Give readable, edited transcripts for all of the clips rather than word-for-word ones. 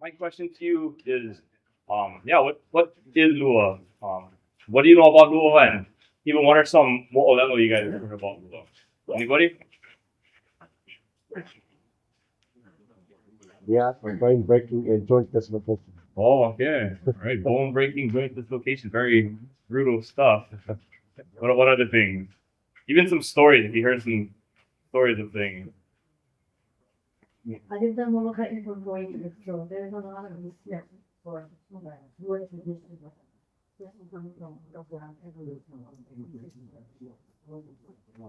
my question to you is, what is Lua? What do you know about Lua, and even what are some mo'olelo you guys have heard about Lua? Anybody? Yeah, bone breaking and joint dislocation. Oh, okay. All right. Bone breaking, joint dislocation, very brutal stuff. What other things? Even some stories. If you heard some stories of things. Other than Molokai for going to the store, there's a lot of respect for US tradition.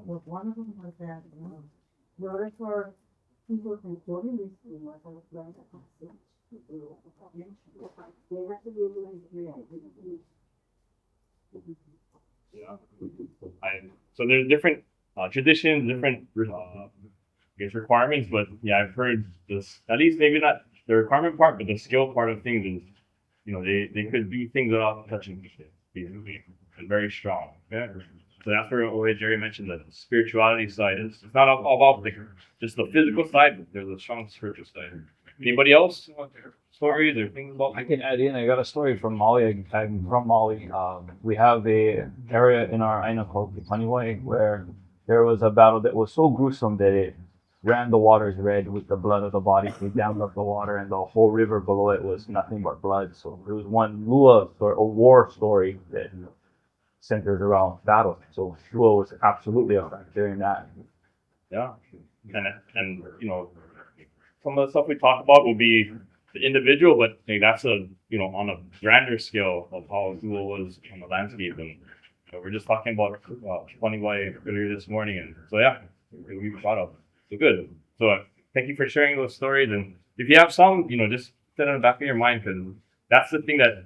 But one of them was that, in order for people to join this team, was a plan to passage. They have to be able to Yeah. So there's different traditions, different I guess requirements, but yeah, I've heard this at least maybe not the requirement part, but the skill part of things is they could do things without touching shit, basically, and very strong. Yeah. So that's where Jerry mentioned that the spirituality side is it's not all about just the physical side, but there's a strong spiritual side. Anybody else want their stories or things about? I can add in. I got a story from Mali. I'm from Mali. We have a area in our Aina called the Kanenaau where there was a battle that was so gruesome that it ran the waters red with the blood of the body. We dammed up the water, and the whole river below it was nothing but blood. So it was one Lua or a war story that centered around battle. So Lua was absolutely a factor in that. Yeah, and some of the stuff we talk about will be the individual, but that's on a grander scale of how Google was on the landscape, and we're just talking about funny way earlier this morning, and so yeah, we brought up so good. So thank you for sharing those stories, and if you have some, just put it in the back of your mind because that's the thing that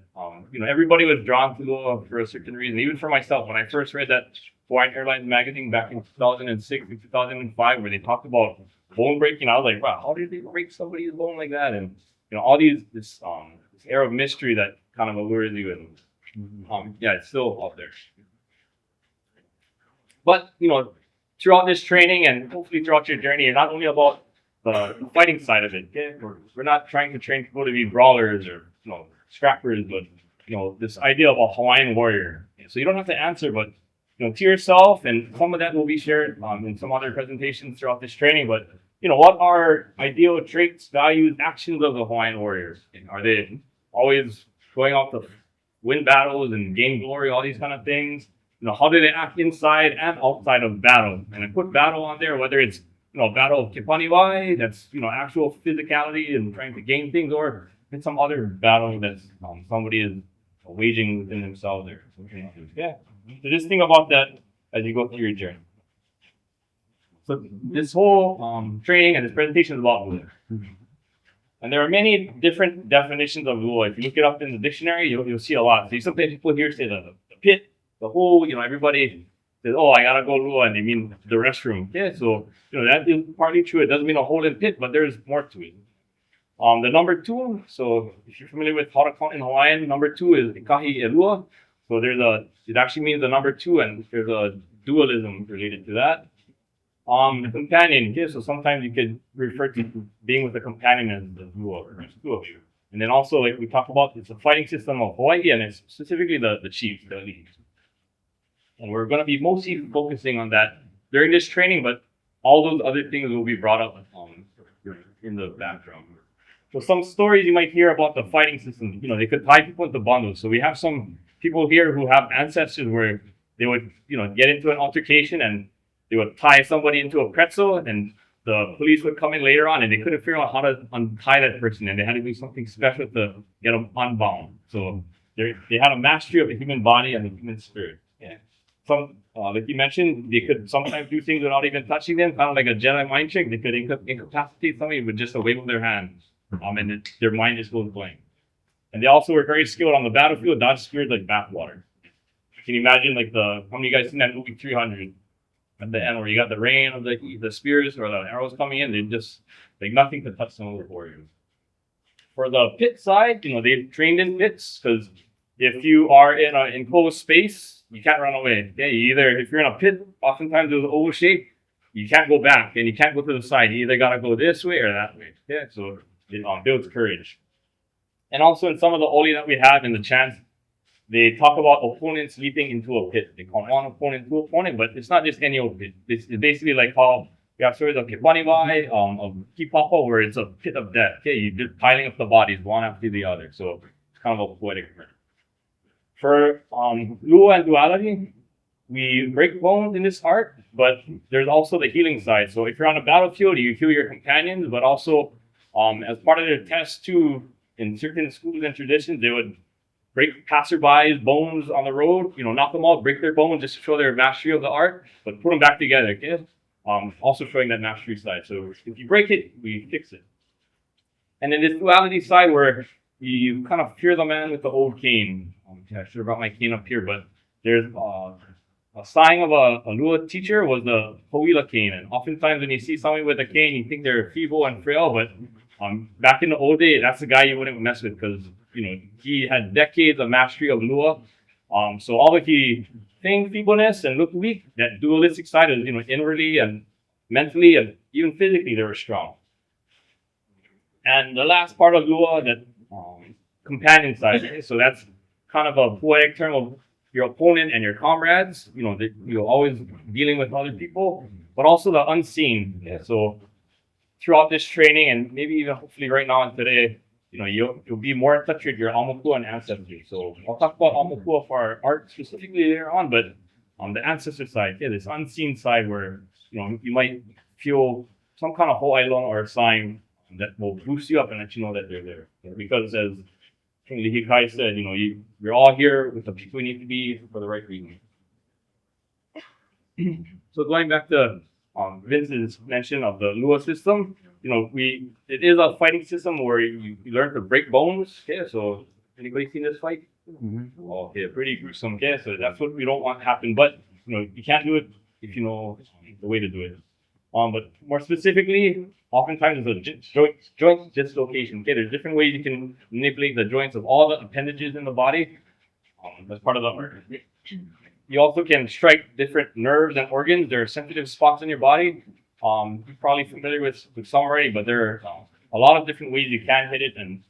everybody was drawn to Google for a certain reason. Even for myself, when I first read that Hawaiian Airlines magazine back in 2006 and 2005, where they talked about bone breaking, I was like, wow, how did they break somebody's bone like that? And all this air of mystery that kind of allures you, and yeah, it's still out there. But throughout this training and hopefully throughout your journey, it's not only about the fighting side of it. Okay? We're not trying to train people to be brawlers or scrappers, but this idea of a Hawaiian warrior. So you don't have to answer, but to yourself, and some of that will be shared in some other presentations throughout this training. But what are ideal traits, values, actions of the Hawaiian warriors? Are they always going out to win battles and gain glory, all these kind of things? How do they act inside and outside of battle? And I put battle on there, whether it's battle of Kipaniwai, that's actual physicality and trying to gain things, or it's some other battle that somebody is waging within themselves there. Yeah. So just think about that as you go through your journey. So this whole training and this presentation is about Lua. And there are many different definitions of Lua. If you look it up in the dictionary, you'll see a lot. So sometimes people here say the pit, the hole, everybody says, oh, I gotta go Lua, and they mean the restroom. Yeah, so that is partly true. It doesn't mean a hole in pit, but there's more to it. The number two, so if you're familiar with how to count in Hawaiian, number two is ikahi e lua. So it actually means the number two, and there's a dualism related to that. The companion, okay, so sometimes you could refer to being with a companion as the lua, or there's two of you. And then also, like we talked about, it's a fighting system of Hawaii, and it's specifically the chiefs, the leaders. And we're going to be mostly focusing on that during this training, but all those other things will be brought up in the background. So some stories you might hear about the fighting system, they could tie people into bundles. So we have some people here who have ancestors where they would, get into an altercation and they would tie somebody into a pretzel, and the police would come in later on and they couldn't figure out how to untie that person, and they had to do something special to get them unbound. So they had a mastery of the human body and the human spirit. Yeah. Some, like you mentioned, they could sometimes do things without even touching them, kind of like a Jedi mind trick. They could incapacitate somebody with just a wave of their hand, and their mind just goes blank. And they also were very skilled on the battlefield, dodge spears like bathwater. Can you imagine, like how many of you guys seen that movie 300? At the end, where you got the rain of the spears or the arrows coming in, they just like nothing to touch some of the warriors. For the pit side, they've trained in pits because if you are in an enclosed space, you can't run away. Yeah, if you're in a pit, oftentimes there's an oval shape, you can't go back and you can't go to the side. You either gotta go this way or that way. Yeah, so it builds courage. And also in some of the oli that we have in the chants, they talk about opponents leaping into a pit. They call one opponent two opponent, but it's not just any old pit. It's basically like how we have stories of Kipaniwai, of Kipapa, where it's a pit of death. Okay, you're just piling up the bodies one after the other. So it's kind of a poetic term. For Lua and duality, we break bones in this art, but there's also the healing side. So if you're on a battlefield, you heal your companions, but also as part of their test too, in certain schools and traditions, they would break passerbys' bones on the road, knock them out, break their bones just to show their mastery of the art, but put them back together, okay? Also showing that mastery side. So if you break it, we fix it. And then this duality side where you kind of fear the man with the old cane. I should have brought my cane up here, but there's a sign of a Lua teacher was the Hawila cane. And oftentimes when you see somebody with a cane, you think they're feeble and frail, but back in the old day, that's the guy you wouldn't mess with because he had decades of mastery of Lua. So although he feigned feebleness and looked weak, that dualistic side is inwardly and mentally and even physically they were strong. And the last part of Lua, that companion side. Okay? So that's kind of a poetic term of your opponent and your comrades. That you're always dealing with other people, but also the unseen. Yeah. So throughout this training, and maybe even hopefully right now and today, you'll be more in touch with your Amakua and ancestry. So I'll talk about Amakua for our art specifically later on, but on the ancestor side, this unseen side where you might feel some kind of ho'ailon or a sign that will boost you up and let you know that they're there. Because as King Lihikai said, you're all here with the people you need to be for the right reason. So going back to Vince's mention of the Lua system, it is a fighting system where you learn to break bones. Okay, so anybody seen this fight? Mm-hmm. Okay, pretty gruesome. Okay, so that's what we don't want to happen. But you can't do it if you know the way to do it. But more specifically, oftentimes it's a joint dislocation. Okay, there's different ways you can manipulate the joints of all the appendages in the body. That's part of the art. You also can strike different nerves and organs. There are sensitive spots in your body. You're probably familiar with some already, but there are a lot of different ways you can hit it and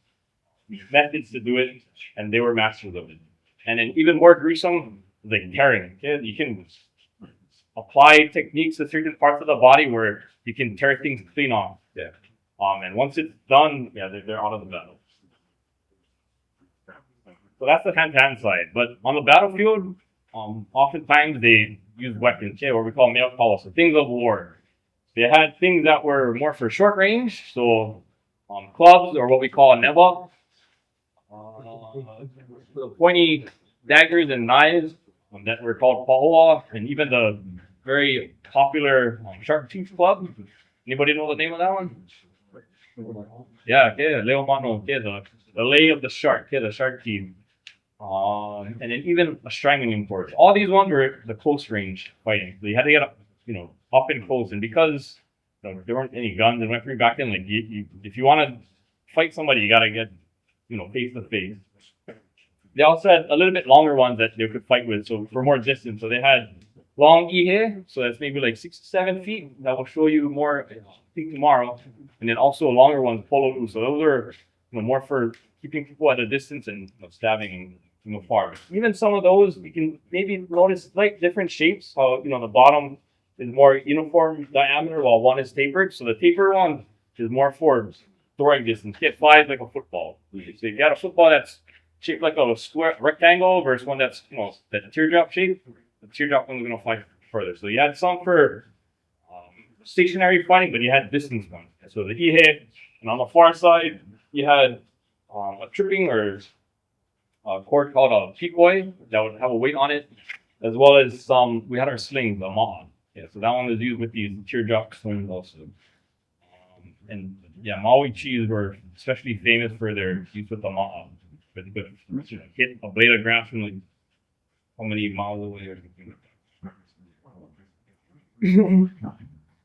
methods to do it, and they were masters of it. And then even more gruesome, like tearing. Okay, you can apply techniques to certain parts of the body where you can tear things clean off. Yeah. And once it's done, they're out of the battle. So that's the hand-to-hand side. But on the battlefield, oftentimes they use weapons, okay, what we call male calls, so things of war. They had things that were more for short range, so clubs or what we call a neba, pointy daggers and knives that were called pahoa, and even the very popular shark tooth club. Anybody know the name of that one? Yeah, okay, Leo Mano, okay, the lay of the shark, okay, the shark teeth. And then even a strangling cord. All these ones were the close range fighting. So you had to get up, up and close. And because there weren't any guns and weaponry back then, like if you want to fight somebody, you got to get, face to face. They also had a little bit longer ones that they could fight with, so for more distance. So they had long ihe, so that's maybe like 6 to 7 feet. That will show you more, I think, tomorrow. And then also longer ones, polo. So those are more for keeping people at a distance and stabbing far. Even some of those, you can maybe notice like different shapes. How the bottom is more uniform diameter while one is tapered. So the tapered one is more for throwing distance. It flies like a football. So if you got a football that's shaped like a square rectangle versus one that's that teardrop shape, the teardrop one's gonna fly further. So you had some for stationary fighting, but you had distance ones. So the ihe, and on the far side you had a tripping or a cord called a pikoi that would have a weight on it, as well as we had our sling, the ma'a. Yeah, so that one was used with these teardrop slings also. And Maui cheese were especially famous for their use with the ma'a. But hit a blade of grass from like how many miles away.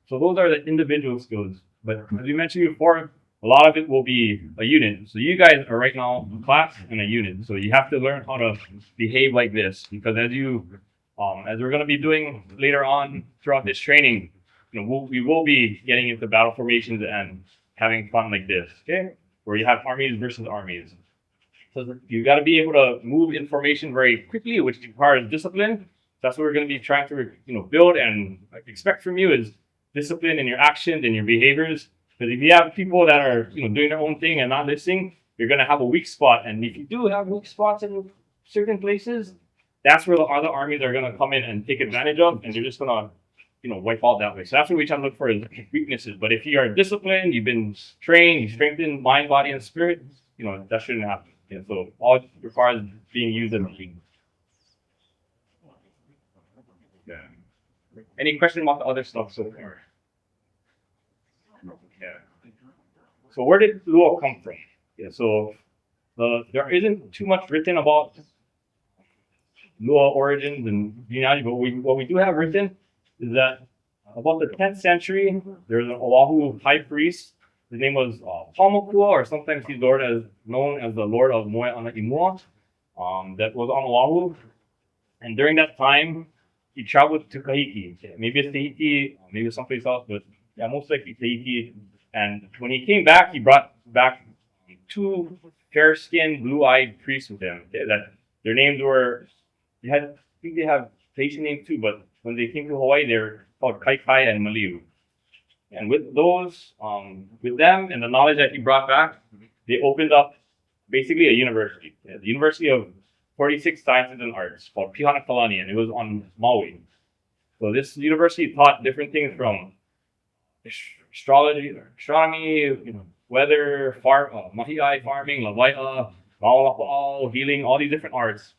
So those are the individual skills. But as we mentioned before, a lot of it will be a unit. So you guys are right now a class and a unit. So you have to learn how to behave like this, because as we're going to be doing later on throughout this training, we will be getting into battle formations and having fun like this, okay? Where you have armies versus armies. So you got to be able to move information very quickly, which requires discipline. That's what we're going to be trying to, build and expect from you is discipline in your actions and your behaviors. Because if you have people that are, doing their own thing and not listening, you're going to have a weak spot. And if you do have weak spots in certain places, that's where the other armies are going to come in and take advantage of, and you're just going to, wipe out that way. So that's what we try to look for is weaknesses. But if you are disciplined, you've been trained, you strengthen mind, body, and spirit, that shouldn't happen. Yeah, so all it requires being used in the team. Yeah. Any question about the other stuff so far? Yeah. So where did Lua come from? Yeah, so there isn't too much written about Lua origins and genealogy, but what we do have written is that about the 10th century, there's an Oahu high priest. His name was Paumakua, or sometimes he's known as the Lord of Moe Ana Imua, that was on Oahu. And during that time, he traveled to Kahiki. Maybe it's Tahiti, maybe it's someplace else, but yeah, most likely Tahiti. And when he came back, he brought back 2 fair-skinned, blue-eyed priests with him. That their names were, I think they have Tahitian names too, but when they came to Hawaii, they're called Kaikai and Maliu. And with those, with them and the knowledge that he brought back, they opened up basically a university. The University of 46 Sciences and Arts called Pihanakalani, and it was on Maui. So this university taught different things from astronomy, weather, mahiai farming, lawai'a, maolapa'au, healing, all these different arts.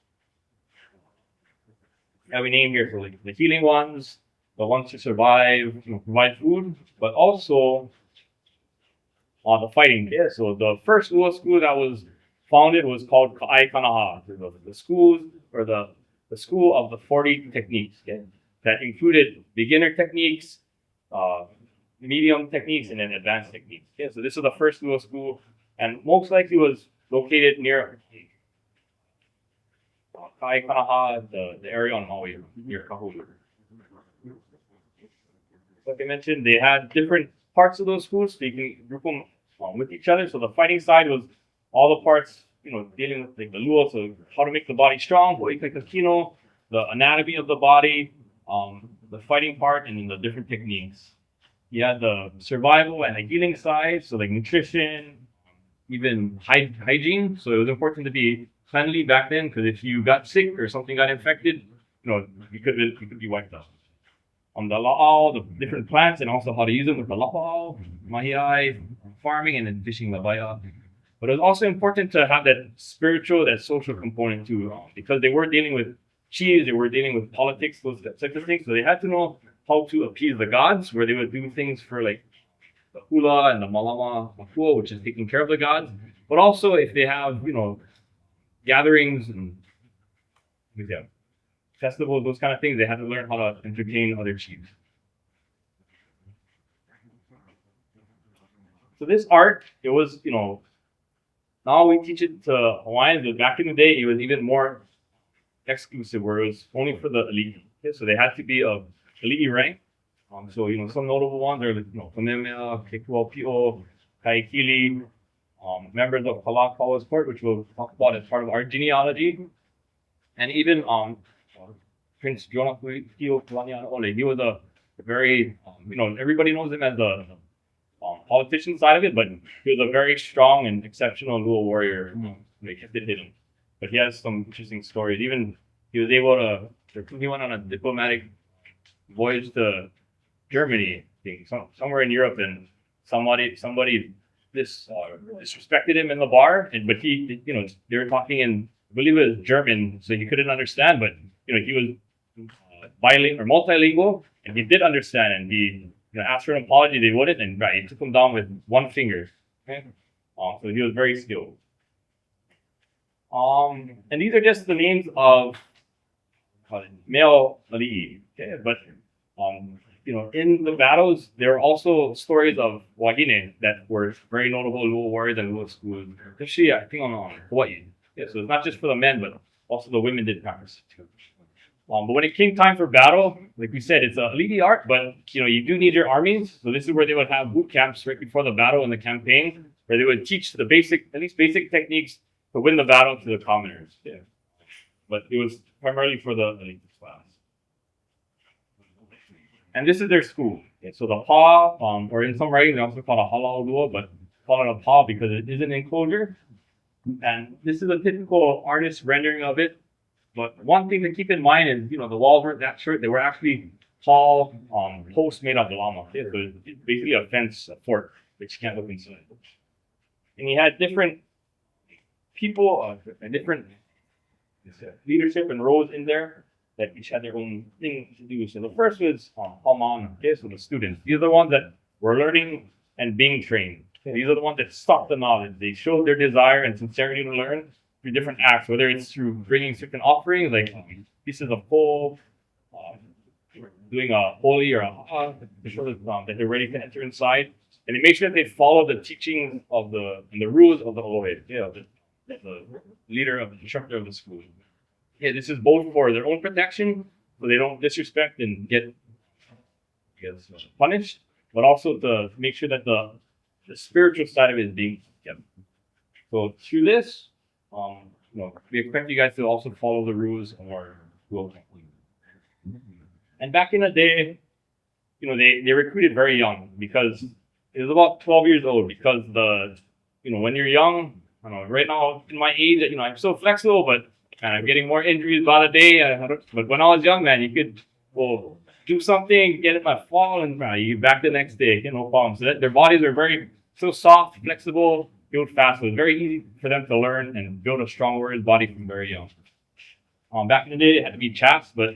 That we name here, so like the healing ones, the ones to survive, provide food, but also the fighting. Yeah, so the first Lua school that was founded was called Ka'ai Kanaha, the schools or the school of the 40 techniques. Okay? That included beginner techniques, medium techniques, and then advanced techniques. Okay? So this is the first Lua school, and most likely was located near Ka'ai Kanaha, the area on Maui, near Kahulu. Like I mentioned, they had different parts of those schools, so you can group them with each other. So the fighting side was all the parts, dealing with like the lua, so how to make the body strong, the anatomy of the body, the fighting part, and then the different techniques. You had the survival and the healing side, so like nutrition, even hygiene. So it was important to be cleanly back then, because if you got sick or something got infected, you could be wiped out. On the la'au, the different plants, and also how to use them with the la'au, mahiai, farming, and then fishing, labaya. But it was also important to have that spiritual, that social component too, because they were dealing with chiefs, they were dealing with politics, those types of things. So they had to know how to appease the gods, where they would do things for like the hula and the malama makua, which is taking care of the gods. But also if they have, gatherings and festivals, those kind of things, they had to learn how to entertain other chiefs. So this art, it was, now we teach it to Hawaiians, but back in the day, it was even more exclusive, where it was only for the elite. Okay? So they had to be of elite rank. So, some notable ones are, Kanenaau, Kekuapi'o, Kaikili, members of Kalakaua court, which we'll talk about as part of our genealogy. And even Prince Jonakuio Kalanianaole, he was a very, everybody knows him as the politician side of it, but he was a very strong and exceptional Lua warrior. They did hit him. But he has some interesting stories. Even he was able he went on a diplomatic voyage to Germany, I think, somewhere in Europe, and somebody disrespected him in the bar, but he, they were talking in, I believe it was German, so he couldn't understand, but, he was bilingual or multilingual, and he did understand, and he asked for an apology, they wouldn't, and he took him down with one finger. Okay? So he was very skilled. And these are just the names of male ali'i. Okay? But in the battles, there are also stories of wahine that were very notable Lua warriors and Lua schools, especially I think on Hawaii. Yeah, so it's not just for the men, but also the women did practice too. But when it came time for battle, like we said, it's a ali'i art, but you do need your armies. So this is where they would have boot camps right before the battle and the campaign, where they would teach at least basic techniques to win the battle to the commoners. Yeah. But it was primarily for the elite class. And this is their school. Okay, so the pa, or in some writings they also call it a halal lua, but call it a pa because it is an enclosure. And this is a typical artist rendering of it. But one thing to keep in mind is, the walls weren't that short. They were actually tall posts made of llama. Yeah, so it's basically a fence, a fort, which you can't look inside. And he had different people, and different leadership and roles in there that each had their own thing to do. So the first was Haman, okay, so the students. These are the ones that were learning and being trained. These are the ones that sought the knowledge. They showed their desire and sincerity to learn through different acts, whether it's through bringing certain offerings like pieces of coal, doing a holy or a to show that they're ready to enter inside, and they make sure that they follow the teachings of and the rules of the Elohim, the leader of the instructor of the school. Yeah, this is both for their own protection, so they don't disrespect and get punished, but also to make sure that the spiritual side of it is being kept. So through this, we expect you guys to also follow the rules of our school. And back in the day, they recruited very young because it was about 12 years old because when you're young, right now in my age, I'm so flexible, but I'm getting more injuries by the day. But when I was young, man, you could do something, get in my fall, and you back the next day, no problem. So their bodies are so soft, flexible, built fast. So it's very easy for them to learn and build a strong warrior's body from very young. Back in the day, it had to be chaps, but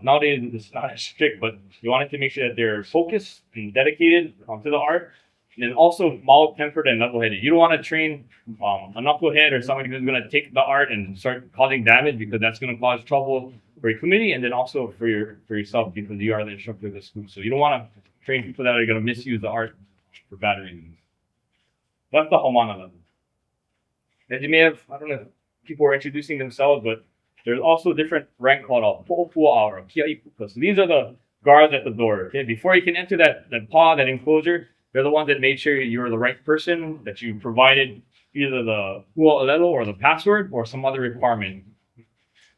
nowadays it's not as strict. But you wanted to make sure that they're focused and dedicated to the art, and then also mild-tempered and level-headed. You don't want to train a knucklehead or somebody who's going to take the art and start causing damage because that's going to cause trouble for your community and then also for yourself because you are the instructor of the school. So you don't want to train people that are going to misuse the art for bad reasons. That's the Homana level. As you may have, I don't know if people were introducing themselves, but there's also a different rank called a Po'opua or Kia'ipuka. So these are the guards at the door. Okay, before you can enter that pod, that enclosure, they're the ones that made sure you're the right person, that you provided either the Hua Alelo or the password or some other requirement.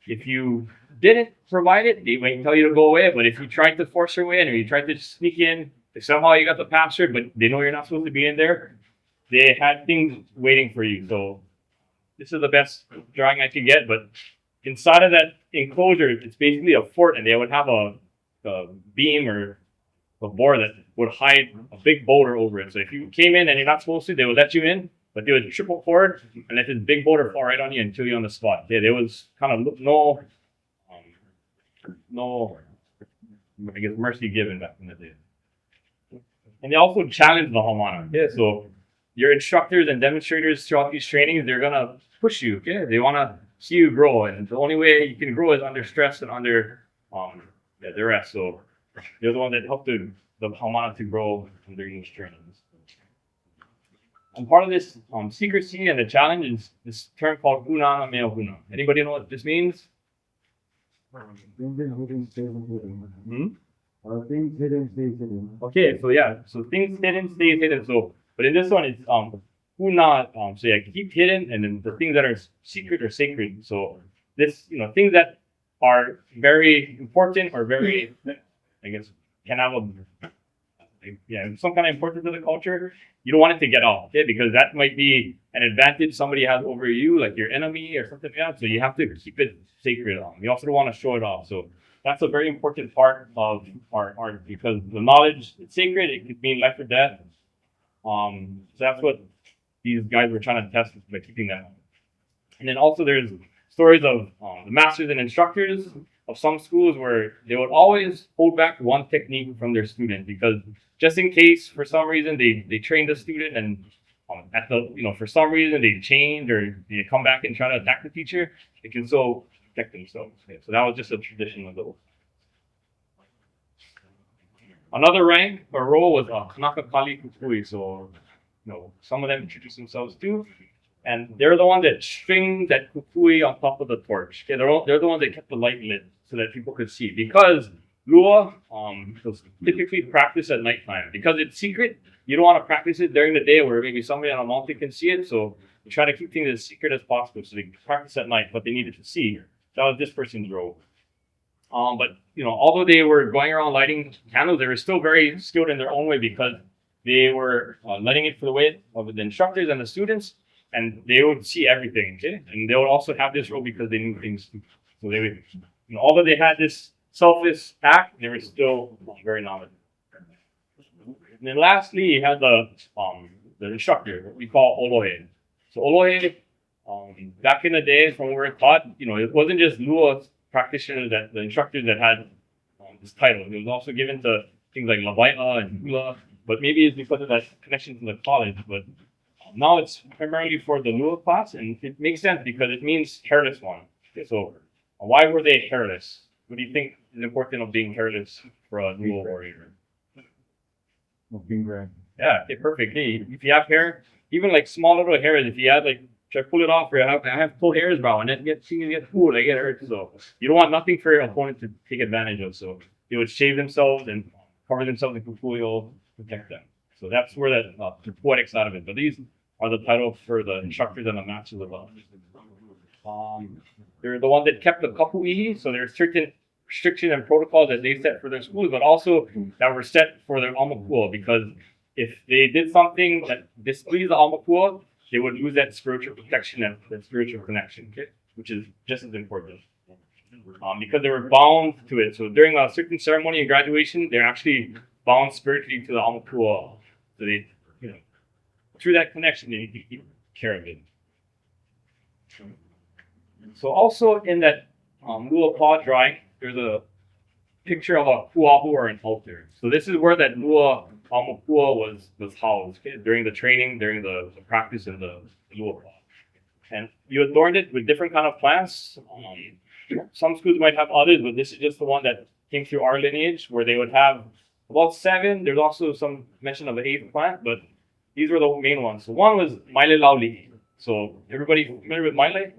If you didn't provide it, they might tell you to go away, but if you tried to force your way in or you tried to sneak in, if somehow you got the password, but they know you're not supposed to be in there, they had things waiting for you. So this is the best drawing I could get, but inside of that enclosure, it's basically a fort, and they would have a beam or a board that would hide a big boulder over it. So if you came in and you're not supposed to, they would let you in, but they would triple cord and let this big boulder fall right on you and kill you on the spot. Yeah, there was kind of no, I guess, mercy given back in the day. And they also challenged the Hamana. Yeah, so your instructors and demonstrators throughout these trainings, they're gonna push you. Okay, they want to see you grow, and the only way you can grow is under stress and under duress. So they're the ones that help the Hamana to grow during these trainings. And part of this secrecy and the challenge is this term called Unana Meo Huna. Anybody know what this means? Things hidden, stay hidden. Things hidden, stay hidden. Okay, so things hidden stays hidden. So, but in this one, it's keep hidden, and then the things that are secret or sacred. So this, things that are very important or very, I guess, can have some kind of importance to the culture. You don't want it to get off, okay? Because that might be an advantage somebody has over you, like your enemy or something like that. So you have to keep it sacred. You also don't want to show it off. So that's a very important part of our art because the knowledge is sacred. It could mean life or death. So that's what these guys were trying to test by keeping that. And then also there's stories of the masters and instructors of some schools where they would always hold back one technique from their student because just in case for some reason they trained the student and for some reason they changed or they come back and try to attack the teacher, they can still protect themselves. Yeah, so that was just a tradition of those. Another rank or role was Kanaka Kali Kukui. So some of them introduce themselves too. And they're the ones that string that kukui on top of the torch. Okay, they're the ones that kept the light lit so that people could see. Because Lua was typically practiced at nighttime. Because it's secret, you don't want to practice it during the day where maybe somebody on a mountain can see it. So try to keep things as secret as possible so they could practice at night, but they needed to see. That was this person's role. But although they were going around lighting candles, they were still very skilled in their own way because they were lighting it for the way of the instructors and the students, and they would see everything. Okay, and they would also have this role because they knew things. So they would, although they had this selfless act, they were still very knowledgeable. And then lastly, you had the instructor, what we call Olohe. So Olohe, back in the days when we were taught, it wasn't just Lua practitioners that the instructors that had this title. It was also given to things like Lawaia and Hula, but maybe it's because of that connection to the college. But now it's primarily for the Lua class, and it makes sense because it means hairless one. Okay, so why were they hairless? What do you think is important of being hairless for a Lua warrior? Being red. Yeah, okay, perfect. Hey, if you have hair, even like small little hairs, if you had like try to pull it off, or I have full hairs, bro, and then you get pulled, I get hurt. So you don't want nothing for your opponent to take advantage of. So they would shave themselves and cover themselves in kukuyo, protect them. So that's where the poetic side of it. But these are the titles for the instructors and the masters of love. They're the ones that kept the kapu'ihi, so there's certain restrictions and protocols that they set for their schools, but also that were set for their amakua, because if they did something that displeased the amakua, they would lose that spiritual protection and that spiritual connection, okay? Which is just as important. Because they were bound to it. So during a certain ceremony of graduation, they're actually bound spiritually to the amakua. So they, through that connection, they need to keep care of it. So also in that Lua paw drawing, there's a picture of a kuahu or an altar. So this is where that Lua amakua was housed, okay, during the training, during the practice in the Lua paw. And you adorned it with different kind of plants. Some schools might have others, but this is just the one that came through our lineage, where they would have about 7. There's also some mention of the 8th plant, but these were the main ones. So one was Maile Lauli. So everybody familiar with Maile?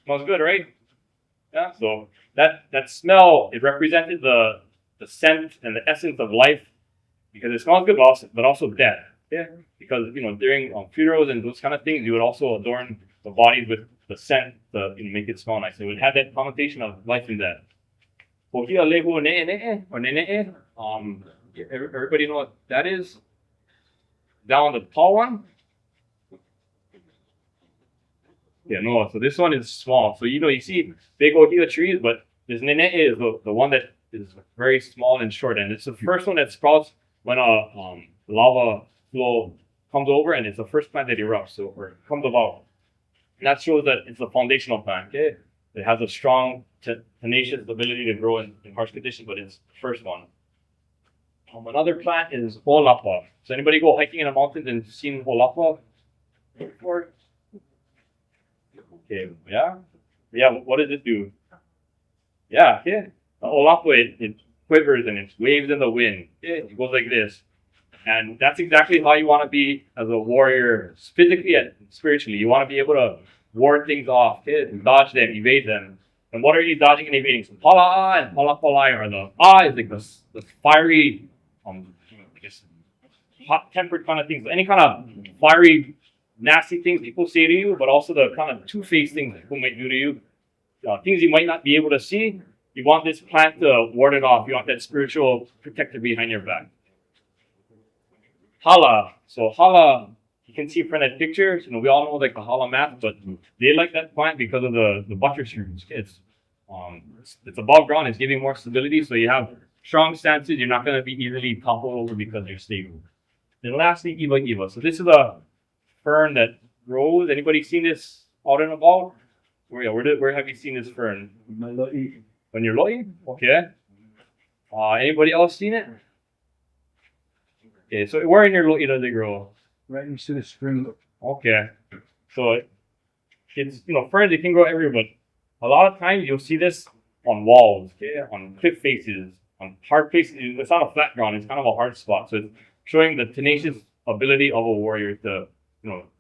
Smells good, right? Yeah. So that smell, it represented the scent and the essence of life, because it smells good, but also death. Yeah. Because during funerals and those kind of things, you would also adorn the bodies with the scent to make it smell nice. It would have that connotation of life and death. Everybody know what that is? Down the tall one. Yeah, no. So this one is small. So you see big ohia trees, but this nene is the one that is very small and short, and it's the first one that sprouts when a lava flow comes over, and it's the first plant that erupts. So or comes about. And that shows that it's a foundational plant. Okay, it has a strong, tenacious ability to grow in harsh conditions, but it's the first one. Another plant is holapa. So anybody go hiking in the mountains and seen holapa before? Okay, yeah. What does it do? Yeah. The holapa, it quivers and it waves in the wind. It goes like this, and that's exactly how you want to be as a warrior, physically and spiritually. You want to be able to ward things off, dodge them, evade them. And what are you dodging and evading? So pala'a and palapalai are the is like the fiery, hot-tempered kind of things. Any kind of fiery, nasty things people say to you, but also the kind of two-faced things people might do to you. Things you might not be able to see. You want this plant to ward it off. You want that spiritual protector behind your back. Hala. So hala, you can see from that picture, we all know like the hala mat, but they like that plant because of the buttress roots. It's above ground. It's giving more stability, so you have strong stances. You're not going to be easily toppled over because you're stable. Then lastly, iwa. So this is a fern that grows. Anybody seen this out and about? Where have you seen this fern? When you're lo'i? Okay. Anybody else seen it? Okay, so where in your lo'i does it grow? Right into the spring. Okay. So it's ferns, it can grow everywhere, but a lot of times you'll see this on walls, okay, on cliff faces, on hard places. It's not a flat ground, it's kind of a hard spot. So it's showing the tenacious ability of a warrior to,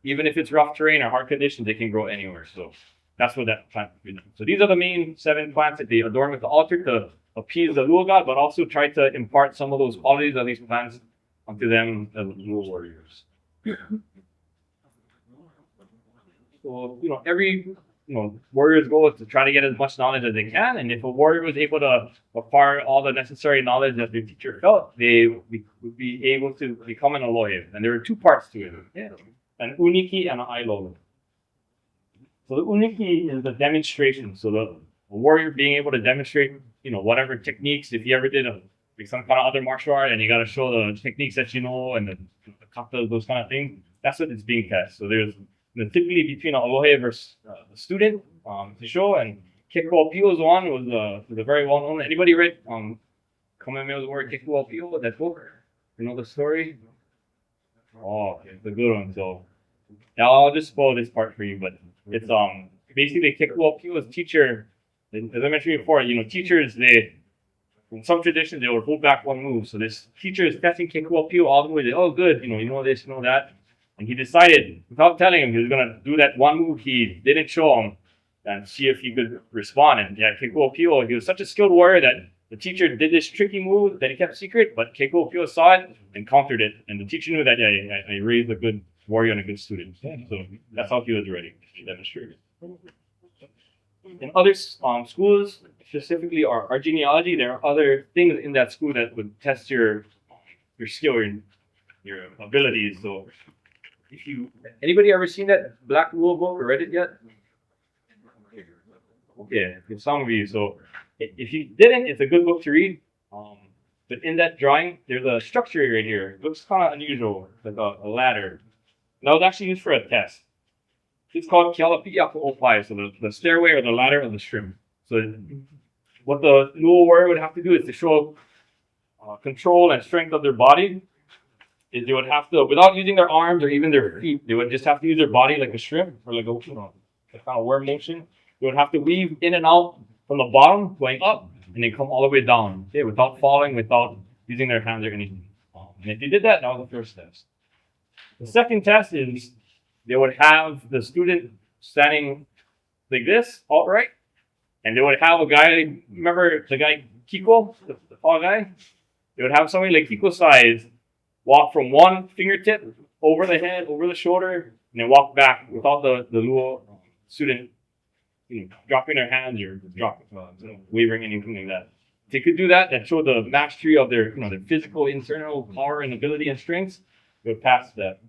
even if it's rough terrain or hard conditions, they can grow anywhere. So that's what that plant is. So these are the main 7 plants that they adorn with the altar to appease the Lua god, but also try to impart some of those qualities of these plants onto them as Lua warriors. So, every warrior's goal is to try to get as much knowledge as they can. And if a warrior was able to acquire all the necessary knowledge that their teacher felt, they would be able to become an alohe. And there were two parts to it. Yeah. An uniki and an ailolo. So the uniki is the demonstration. So the warrior being able to demonstrate, whatever techniques, if you ever did some kind of other martial art and you got to show the techniques that you know and the kata, those kind of things, that's what it's being tested. So there's typically between an alohe versus a student to show, and Kekuo Pio's one was a very well known. Anybody read Kamehameha's word Kekuo Pio, that book? You know the story? Oh, it's a good one. So I'll just spoil this part for you, but it's basically Kekuo Pio's teacher. As I mentioned before, teachers, in some traditions they would hold back one move. So this teacher is testing Kekuo Pio all the way. Oh, good, you know this, you know that. And he decided, without telling him, he was going to do that one move he didn't show him and see if he could respond. And yeah, Kekuo Pio, he was such a skilled warrior that the teacher did this tricky move that he kept secret, but Kekuo Pio saw it and countered it. And the teacher knew that, I raised a good warrior and a good student. So that's how he was ready to demonstrate it. In other schools, specifically our genealogy, there are other things in that school that would test your skill and your abilities. So anybody ever seen that Black Rule book or read it yet? Okay, some of you. So if you didn't, it's a good book to read. But in that drawing, there's a structure right here. It looks kind of unusual, like a ladder. And that was actually used for a test. It's called Kialapi'aku Opai, so the stairway or the ladder of the shrimp. So what the Luo warrior would have to do is to show control and strength of their body. Is they would have to, without using their arms or even their feet, they would just have to use their body like a shrimp or like a kind of worm motion. They would have to weave in and out from the bottom, going up, and then come all the way down, okay, without falling, without using their hands or anything. And if they did that, that was the first test. The second test is they would have the student standing like this, upright, and they would have a guy, remember the guy Kiko, the tall guy? They would have somebody like Kiko size walk from one fingertip over the head, over the shoulder, and then walk back without the Luo student dropping their hands or wavering, anything like that. If they could do that, that showed the mastery of their their physical, internal power and ability and strengths. They would pass that.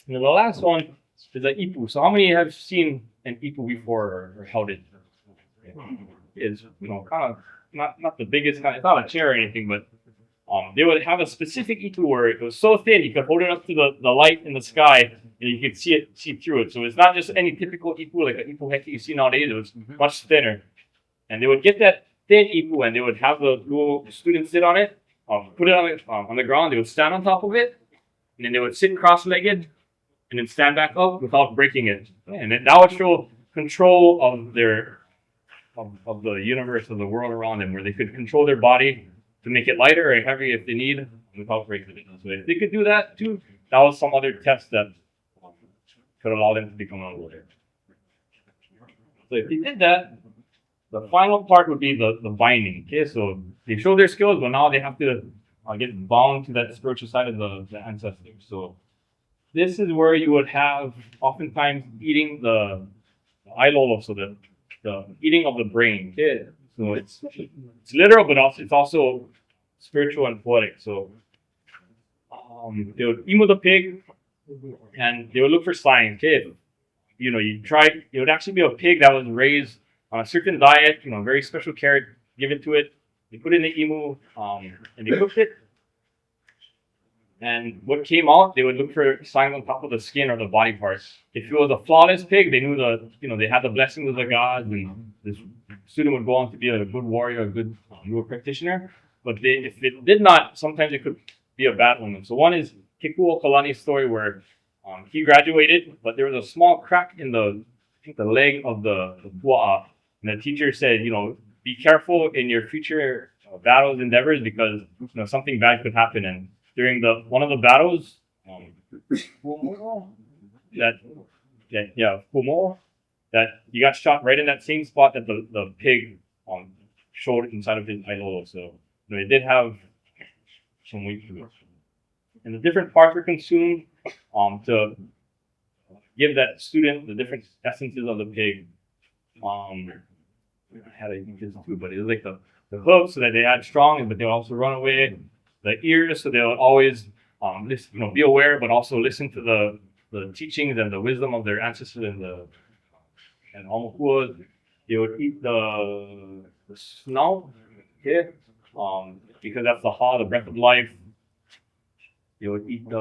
And then the last one is an ipu. So how many have seen an ipu before or held it? It's kind of not the biggest kind. It's not a chair or anything, but they would have a specific ipu where it was so thin you could hold it up to the light in the sky and you could see through it. So it's not just any typical ipu like an ipu heki you see nowadays. It was much thinner, and they would get that thin ipu and they would have the little students sit on it, put it on the ground. They would stand on top of it, and then they would sit cross-legged and then stand back up without breaking it. And that would show control of of the universe, of the world around them, where they could control their body to make it lighter or heavier if they need without breaking it. So if they could do that too, that was some other test that could allow them to become an warrior. So if they did that, the final part would be the binding. Okay, so they show their skills, but now they have to get bound to that spiritual side of the ancestors. So this is where you would have oftentimes eating the ailolo, so the eating of the brain. Okay, so it's literal, but it's also spiritual and poetic. So they would emu the pig, and they would look for signs. Okay, it would actually be a pig that was raised on a certain diet, very special care given to it. They put it in the emu, and they cooked it. And what came out, they would look for signs on top of the skin or the body parts. If it was a flawless pig, they knew they had the blessings of the gods, and this student would go on to be a good warrior, a good practitioner. But if it did not, sometimes it could be a bad woman. So one is Kekuo Kalani's story where he graduated, but there was a small crack in the leg of the pua'a. And the teacher said, be careful in your future battles endeavors because something bad could happen. And during one of the battles, that he got shot right in that same spot that the pig showed inside of his ailolo. So it did have some weight to it. And the different parts were consumed to give that student the different essences of the pig. I had to use this too, but it was like the hooves so that they had strong, but they would also run away. The ears, so they would always listen, be aware, but also listen to the teachings and the wisdom of their ancestors and Omakua. They would eat the snow, okay, because that's the breath of life. They would eat they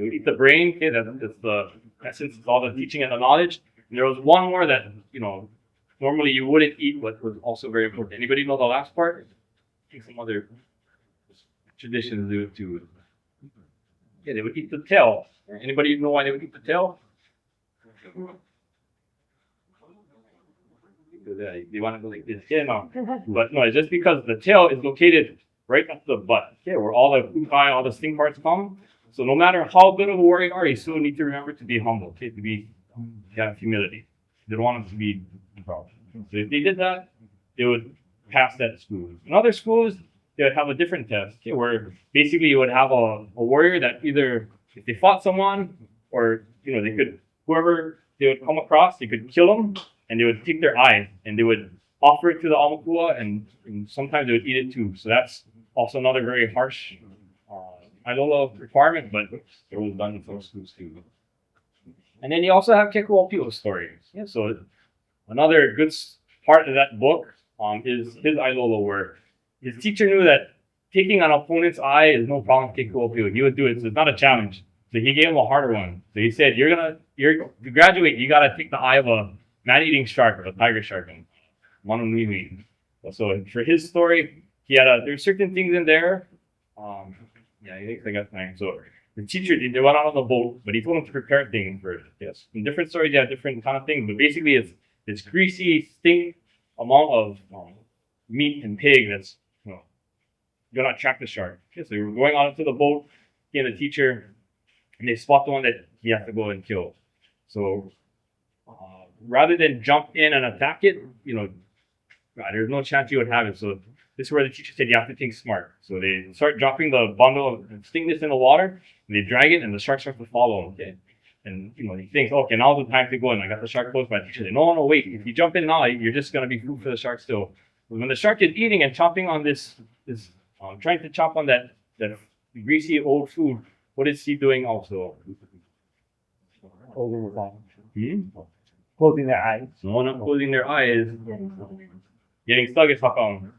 would eat the brain, okay, that's the essence of all the teaching and the knowledge. And there was one more that, normally you wouldn't eat, but was also very important. Anybody know the last part? I think some other traditions do it too. Yeah, they would eat the tail. Anybody know why they would eat the tail? Because they want to go like this. Yeah, no. But no, it's just because the tail is located right at the butt. Okay, where all the all the sting parts come. So no matter how good of a warrior you are, you still need to remember to be humble. Okay, to have humility. They don't want them to be proud. So if they did that, they would pass that school. In other schools, they would have a different test, okay, where basically you would have a warrior that either if they fought someone or they could whoever they would come across, they could kill them and they would take their eyes and they would offer it to the Amakua and sometimes they would eat it too. So that's also another very harsh Ailola requirement, but it was done in some schools too. And then you also have Kekuaopi'o's story. Yeah, so another good part of that book is his Ailola, where his teacher knew that taking an opponent's eye is no problem with Kekuaopi'o. He would do it, so it's not a challenge. So he gave him a harder one. So he said, to graduate, you gotta take the eye of a man-eating shark or a tiger shark. And Manunui. So for his story, he had there's certain things in there. I got time. So the teacher, they went out on the boat, but he told them to prepare things for it. Yes. In different stories, they have different kind of things, but basically it's greasy, stink amount of meat and pig that's gonna attract the shark. Okay, so they were going out into the boat, he and the teacher, and they spot the one that he has to go and kill. So rather than jump in and attack it, there's no chance you would have it. So this is where the teacher said you have to think smart. So they start dropping the bundle of stingness in the water, and they drag it, and the shark starts to follow. Okay, and he thinks, okay, now's the time to go. And I got the shark close by. The teacher said, no, wait. If you jump in now, you're just gonna be food for the shark still. But when the shark is eating and chomping on this trying to chop on that greasy old food, what is he doing also? Closing their eyes. No, not closing their eyes. Getting sluggish. How come?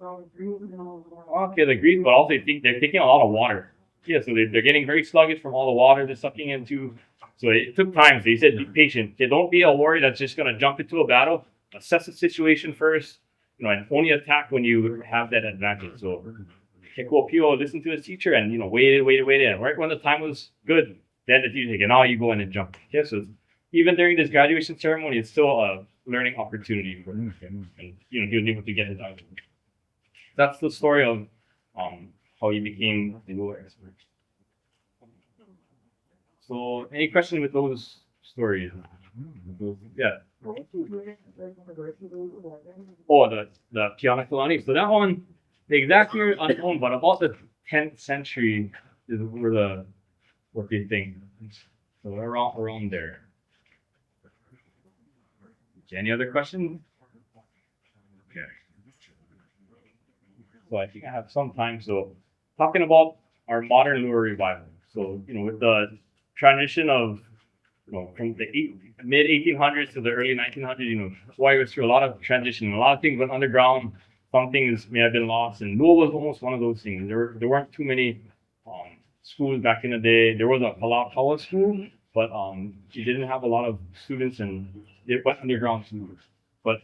Okay, the grease, but also they're taking a lot of water. Yeah, so they're getting very sluggish from all the water they're sucking into. So it took time. So he said, be patient. Okay, don't be a warrior that's just going to jump into a battle. Assess the situation first, and only attack when you have that advantage. So Kekuaopi'o listened to his teacher and, waited. And right when the time was good, then the teacher said, now you go in and jump. Okay, so even during this graduation ceremony, it's still a learning opportunity for him. And, he was able to get his eyes. That's the story of how he became the Ailola expert. So, any questions with those stories? Yeah. Oh, the Kiana Kalani. So that one, the exact year unknown, but about the 10th century is where what they think. So around there. Okay, any other questions? Okay. So I think I have some time. So talking about our modern lure revival. So, with the transition of, from the mid 1800s to the early 1900s, Hawaii was through a lot of transition. A lot of things went underground. Some things may have been lost. And lure was almost one of those things. There weren't too many schools back in the day. There was a Kalakaua school, but you didn't have a lot of students and it went underground schools. But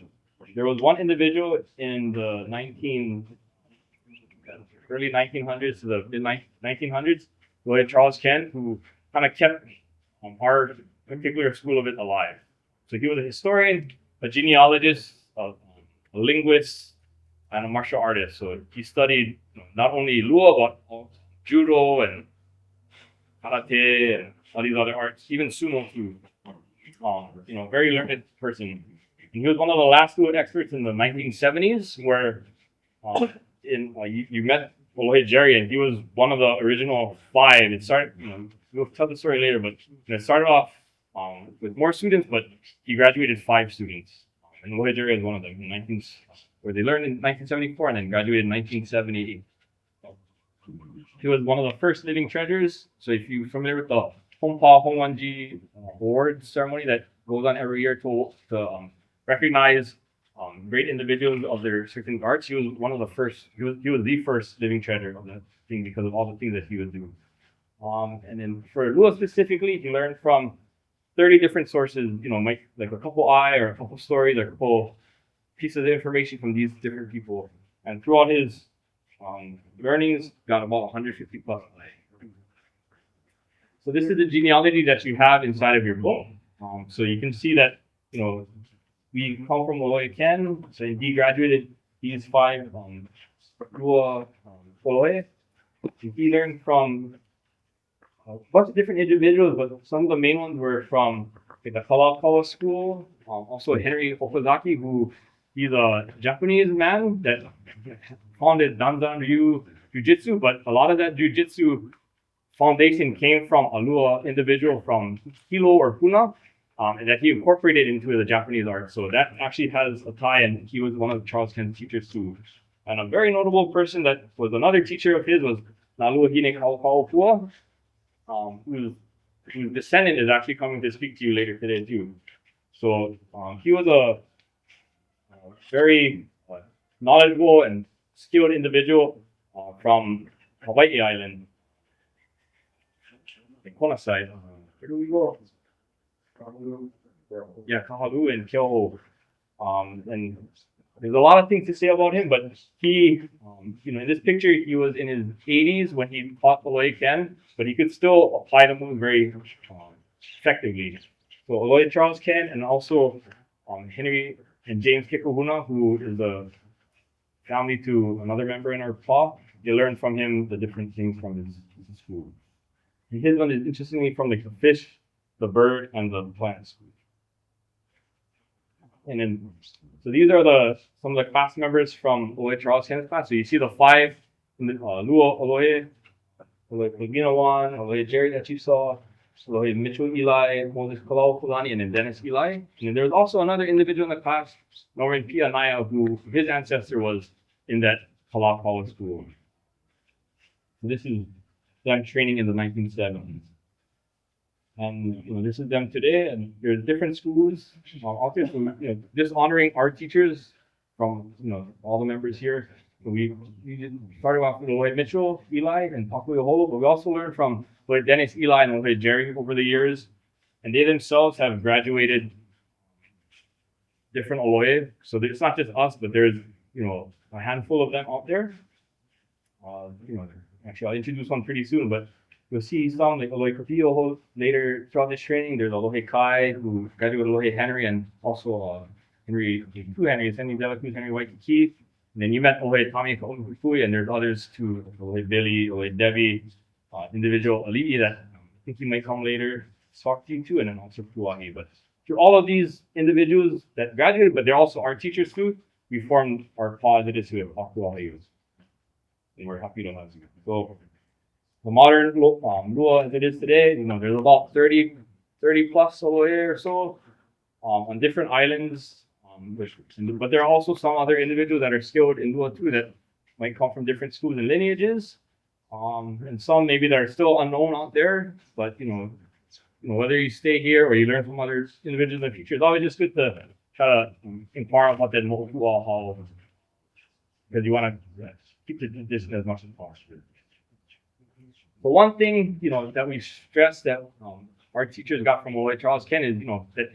there was one individual in the early 1900s to the mid 1900s, Lloyd Charles Kent, who kind of kept our particular school of it alive. So he was a historian, a genealogist, a linguist, and a martial artist. So he studied not only Lua, but judo and karate and all these other arts, even sumo too. Very learned person. And he was one of the last Lua experts in the 1970s, where you met Olohe Jerry, and he was one of the original 5. It started, we'll tell the story later, but it started off with more students, but he graduated 5 students. And Lohe Jerry is one of them, where they learned in 1974 and then graduated in 1978. He was one of the first living treasures. So if you're familiar with the Hompa Hongwanji award ceremony that goes on every year to recognize great individuals of their certain arts, he was one of the first. He was the first living treasure of that thing because of all the things that he would do. And then for Lua specifically, he learned from 30 different sources. Like a couple or a couple stories, or a couple pieces of information from these different people. And throughout his learnings, got about 150 plus. So this is the genealogy that you have inside of your book. So you can see that, we come from Oloye Ken. So he graduated these 5 Lua Oloye. He learned from a bunch of different individuals, but some of the main ones were from the Kalakaua school. Also Henry Okazaki, he's a Japanese man that founded Danzan Ryu Jiu-Jitsu, but a lot of that Jiu-Jitsu foundation came from a Lua individual from Hilo or Puna, and that he incorporated into the Japanese art. So that actually has a tie, and he was one of Charles Ken's teachers too. And a very notable person that was another teacher of his was Nalua Hine Kaupua, whose descendant is actually coming to speak to you later today too. So he was a very knowledgeable and skilled individual from Hawaii Island. In Kona side. Where do we go? Yeah, Kahalu and Keoho. And there's a lot of things to say about him, but he, in this picture, he was in his 80s when he taught Oloye Ken, but he could still apply the move very effectively. So Oloye Charles Ken, and also Henry and James Kikuhuna, who is the family to another member in our PA, they learned from him the different things from his school. And his one is interestingly from the fish, the bird, and the plants. And then, so these are some of the class members from Oloye Charles Ken's class. So you see the 5 Lua Oloye, Oloye Paginawan, Oloye Jerry that you saw, Oloye Mitchell Eli, Moses Kalau Kulani, and then Dennis Eli. And then there was also another individual in the class, Norman Pia Naya, who his ancestor was in that Kalakaua school. This is them training in the 1970s. And this is them today, and there's different schools out there. So just honoring our teachers from all the members here. So we started off with Lloyd Mitchell, Eli, and Pakuya Holo, but we also learned from Lloyd Dennis, Eli, and Lloyd Jerry over the years. And they themselves have graduated different Oloye. So it's not just us, but there's a handful of them out there. Actually, I'll introduce one pretty soon, but you'll see some like Oloye Kapio later throughout this training. There's Oloye Kai, who graduated Oloye Henry, and also Henry Henry Delacruz, Henry Waikiki. And then you met Oloye Tommy Kaupui, and there's others too, Oloye Billy, Oloye Debbie, individual Ali'i that I think he might come later, talk to you too, and then also Puahi. But through all of these individuals that graduated, but they're also our teachers too, we formed our positives with Akuahi. And we're happy to have you. So the modern Lua as it is today, there's about 30 plus Oloye or so on different islands. But there are also some other individuals that are skilled in Lua too that might come from different schools and lineages. And some maybe that are still unknown out there. But whether you stay here or you learn from other individuals in the future, it's always just good to try to inquire about that Mo'ua, because you want to keep the tradition as much as possible. But one thing, that we stress that our teachers got from Oloye Charles Ken is, that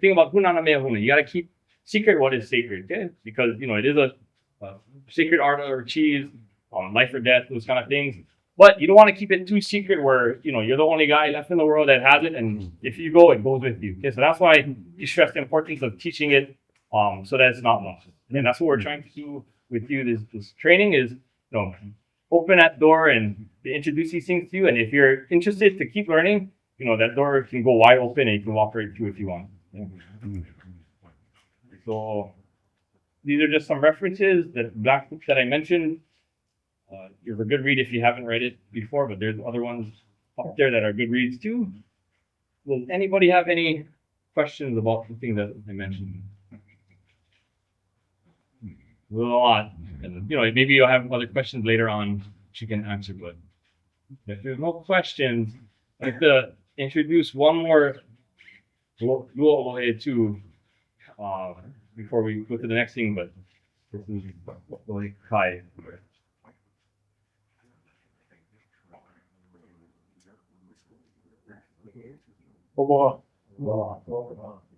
thing about Hunana Mea Huna. You got to keep secret what is sacred, okay? Because, it is a sacred art or achieve life or death, those kind of things. But you don't want to keep it too secret where, you're the only guy left in the world that has it. And if you go, it goes with you. Okay, so that's why you stress the importance of teaching it so that it's not lost. And that's what we're trying to do with you. This training is, open that door and introduce these things to you. And if you're interested to keep learning, that door can go wide open and you can walk right through if you want. Yeah. So these are just some references. The black book that I mentioned, it's a good read if you haven't read it before, but there's other ones up there that are good reads too. Does anybody have any questions about the thing that I mentioned? A lot. And, maybe you'll have other questions later on which you can answer, but if there's no questions, I'd like to introduce one more Luo too, before we go to the next thing, but this is Kai. Aloha.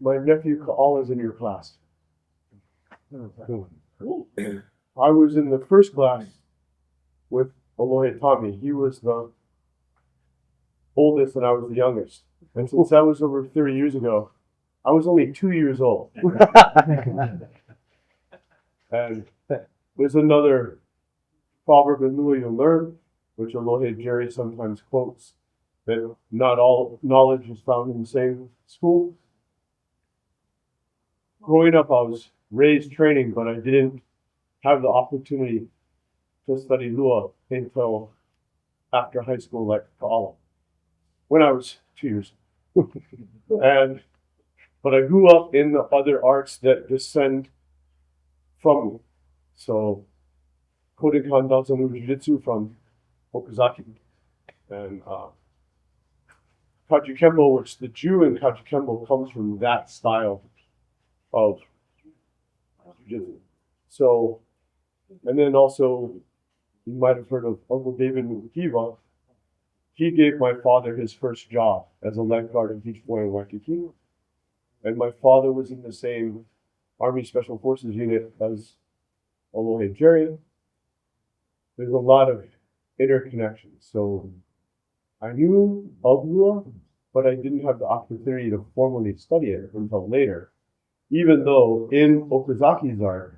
My nephew Kaal is in your class. I was in the first class with Aloha Tommy. He was the oldest and I was the youngest. And since that was over 30 years ago, I was only 2 years old. And there's another proverb in Lua you'll learn, which Aloha Jerry sometimes quotes, that not all knowledge is found in the same school. Growing up, I was raised training, but I didn't have the opportunity to study Lua until after high school, like Kaala, when I was 2 years. But I grew up in the other arts that descend from me. So, Kodokan Danzamu Jiu-Jitsu from Okazaki, and Kaji Kembo, which the Jew in Kaji Kembo comes from that style of jiu-jitsu. So, and then also, you might have heard of Uncle David Mukiva. He gave my father his first job as a lifeguard in Beach Boy in Waikiki. And my father was in the same Army Special Forces unit as Aloha Jerry. There's a lot of interconnections. So I knew of Lua, but I didn't have the opportunity to formally study it until later. Even though in Okazaki's art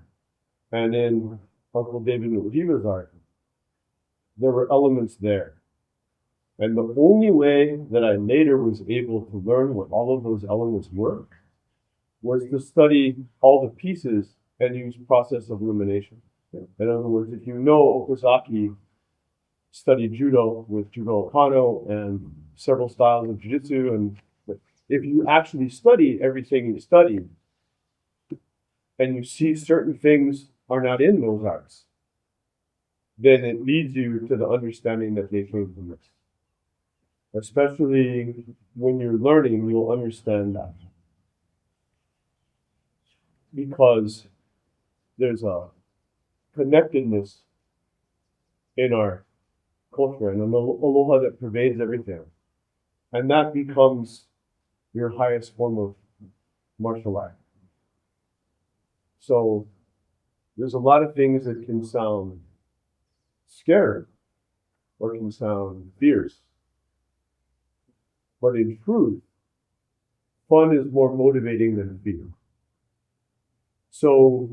and in Uncle David Mukiva's art, there were elements there. And the only way that I later was able to learn what all of those elements were was to study all the pieces and use process of elimination. In other words, if you know Okazaki studied judo with Judo Kano and several styles of jiu-jitsu, and if you actually study everything you studied, and you see certain things are not in those arts, then it leads you to the understanding that they came from this. Especially when you're learning, you'll understand that. Because there's a connectedness in our culture and an aloha that pervades everything. And that becomes your highest form of martial art. So there's a lot of things that can sound scary or can sound fierce. But in truth, fun is more motivating than fear. So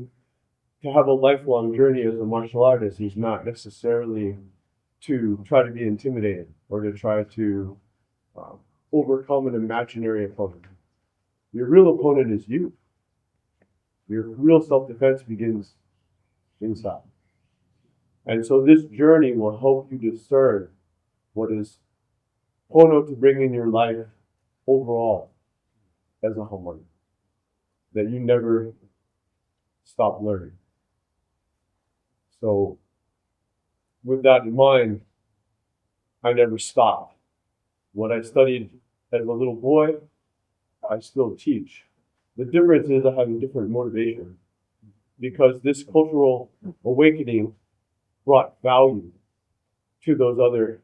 to have a lifelong journey as a martial artist is not necessarily to try to be intimidated or to try to overcome an imaginary opponent. Your real opponent is you. Your real self-defense begins inside. And so this journey will help you discern what is pono to bring in your life overall as a homeowner. That you never stop learning. So with that in mind, I never stopped. What I studied as a little boy, I still teach. The difference is I have a different motivation because this cultural awakening brought value to those other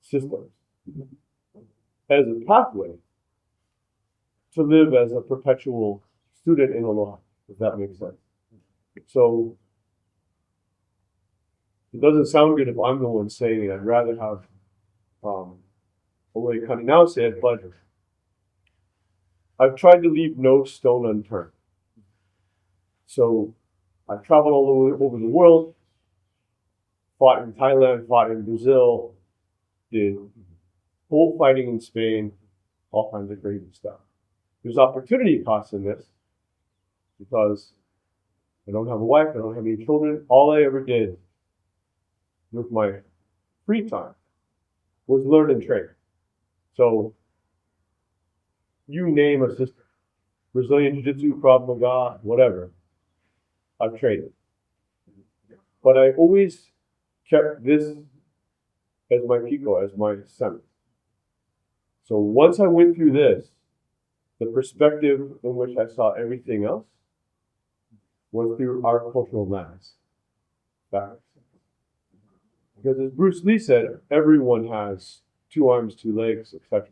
systems as a pathway to live as a perpetual student in aloha, if that makes sense. So it doesn't sound good if I'm the one saying it. I'd rather have Aloha Kanenaau say it, but I've tried to leave no stone unturned. So I've traveled all over the world, fought in Thailand, fought in Brazil, did bullfighting in Spain, all kinds of crazy stuff. There's opportunity costs in this because I don't have a wife, I don't have any children. All I ever did with my free time was learn and train. So you name a system. Brazilian Jiu-Jitsu, Krav Maga, whatever. I've trained it. But I always kept this as my pico, as my center. So once I went through this, the perspective in which I saw everything else was through our cultural lens. Because as Bruce Lee said, everyone has 2 arms, 2 legs, etc.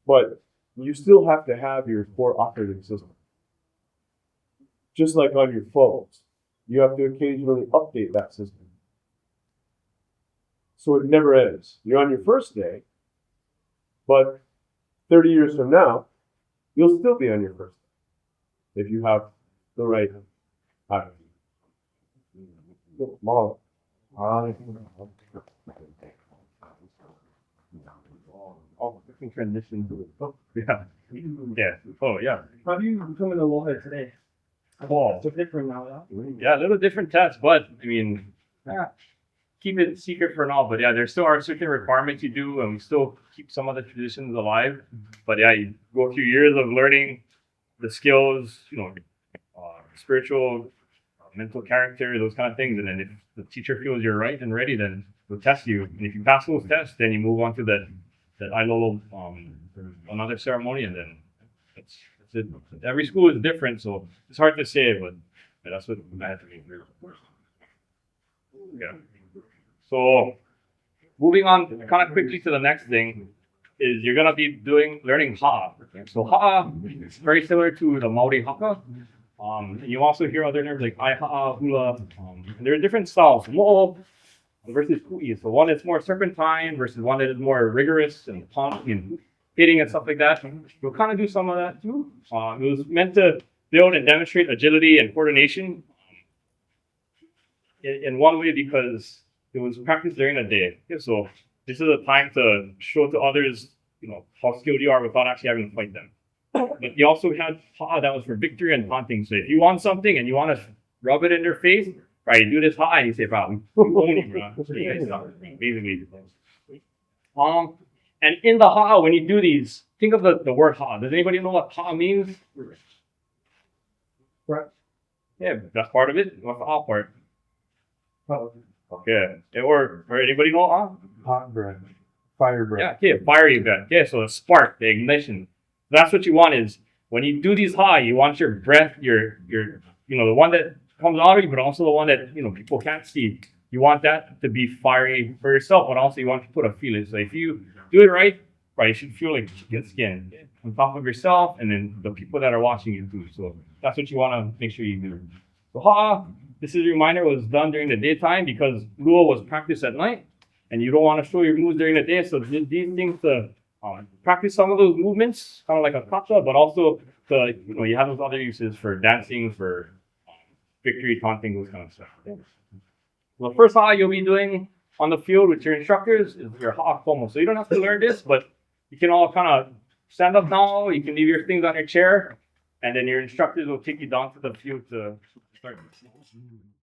But you still have to have your core operating system. Just like on your phones, you have to occasionally update that system. So it never ends. You're on your first day, but 30 years from now, you'll still be on your first day if you have the right attitude. Mahalo. Oh, we can transition to it. Oh, yeah. Yeah. Oh, yeah. How do you become an aloha today? Wow. So different now, yeah? Yeah, a little different test, but I mean, keep it secret for now. But yeah, there still are certain requirements you do, and we still keep some of the traditions alive. But yeah, you go through years of learning the skills, spiritual, mental character, those kind of things. And then if the teacher feels you're right and ready, then they'll test you. And if you pass those tests, then you move on to that Ailolo, another ceremony, and then that's it. Every school is different, so it's hard to say, but that's what I had to be clear. Yeah. So moving on kind of quickly to the next thing is you're gonna be learning ha'a. So ha'a is very similar to the Maori haka. And you also hear other terms like aiha'a, hula. And there are different styles. Mo'o versus ku'i. So one that's more serpentine versus one that is more rigorous and pumping and hitting and stuff like that. We'll kind of do some of that too. It was meant to build and demonstrate agility and coordination in one way because it was practiced during the day. Okay, so this is a time to show to others, how skilled you are without actually having to fight them. But you also had ha'a that was for victory and taunting. So if you want something and you want to rub it in their face, right, you do this ha'a and you say, "Bro, we own you, bro." Basically. And in the ha'a, when you do these, think of the word ha'a. Does anybody know what ha'a means? Right. Yeah, that's part of it. What's the ha'a part? Okay. Or anybody know ha'a? Hot breath. Fire breath. Yeah, okay, fire event. Yeah, so the spark, the ignition. That's what you want is when you do these ha'a, you want your breath, your the one that comes out of you, but also the one that people can't see. You want that to be fiery for yourself, but also you want to put a feeling. So if you do it right, you should feel like chicken skin on top of yourself and then the people that are watching you too. So that's what you want to make sure you do. So ha'a, this is a reminder, was done during the daytime because lua was practiced at night, and you don't want to show your moves during the day. So these things to practice some of those movements, kind of like a kata, but also to you have those other uses for dancing, for victory, taunting, those kind of stuff. The first ha'a you'll be doing on the field with your instructors is your ha'a komo. So you don't have to learn this, but you can all kind of stand up now. You can leave your things on your chair, and then your instructors will take you down to the field to start.